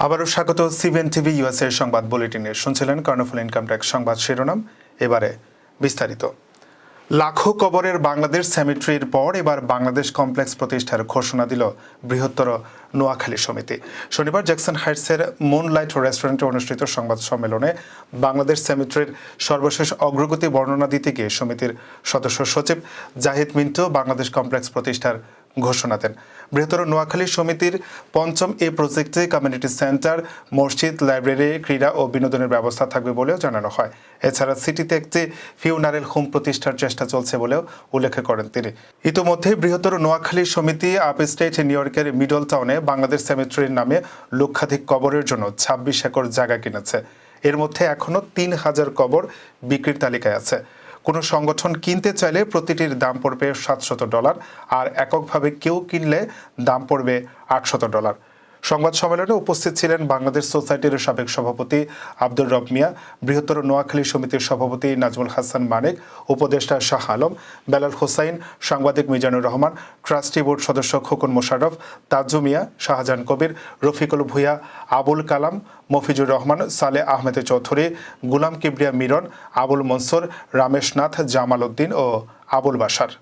আবারও স্বাগত CBN TV USA সংবাদ বুলেটিনে। শুনছিলেন কর্ণফুল ইনকাম ট্যাক্স সংবাদ শিরোনাম, এবারে বিস্তারিত। লাখো কবরের বাংলাদেশ সেমেট্রির পর এবার বাংলাদেশ কমপ্লেক্স প্রতিষ্ঠার ঘোষণা দিল বৃহত্তর নোয়াখালী সমিতি। শনিবার জ্যাকসন হাইটসের মুনলাইট রেস্টুরেন্টে অনুষ্ঠিত সংবাদ সম্মেলনে বাংলাদেশ সেমেট্রির সর্বশেষ অগ্রগতি বর্ণনা দিতে গিয়ে সমিতির সদস্য সচিব জাহিদ মিন্টু বাংলাদেশ কমপ্লেক্স প্রতিষ্ঠার ঘোষণা দেন। বৃহত্তর নোয়াখালী সমিতির পঞ্চম এই প্রজেক্টে কমিউনিটি সেন্টার, মসজিদ, লাইব্রেরি, ক্রীড়া ও বিনোদনের ব্যবস্থা থাকবে বলেও জানানো হয়। এছাড়া সিটিতে একটি ফিউনারেল হোম প্রতিষ্ঠার চেষ্টা চলছে বলেও উল্লেখ করেন তিনি। ইতোমধ্যে বৃহত্তর নোয়াখালী সমিতি আপ স্টেট নিউ ইয়র্কের মিডল টাউনে বাংলাদেশ সেমেট্রির নামে লক্ষাধিক কবরের জন্য ২৬ একর জায়গা কিনেছে। এর মধ্যে এখনও ৩,০০০ কবর বিক্রির তালিকায় আছে। কোনো সংগঠন কিনতে চাইলে প্রতিটির দাম পড়বে $৭০০ আর এককভাবে কেউ কিনলে দাম পড়বে $৮০০। সংবাদ সম্মেলনে উপস্থিত ছিলেন বাংলাদেশ সোসাইটির সাবেক সভাপতি আব্দুর রব মিয়া, বৃহত্তর নোয়াখালী সমিতির সভাপতি নাজমুল হাসান মানিক, উপদেষ্টা শাহ আলম, বেলাল হোসাইন, সাংবাদিক মিজানুর রহমান, ট্রাস্টি বোর্ড সদস্য খোকন মোশাররফ, তাজু মিয়া, শাহজাহান কবির, রফিকুল ভূঁইয়া, আবুল কালাম, মফিজুর রহমান, সালেহ আহমেদ চৌধুরী, গুলাম কিবরিয়া মিরন, আবুল মনসুর, রামেশ নাথ, জামাল উদ্দিন ও আবুল বাশার।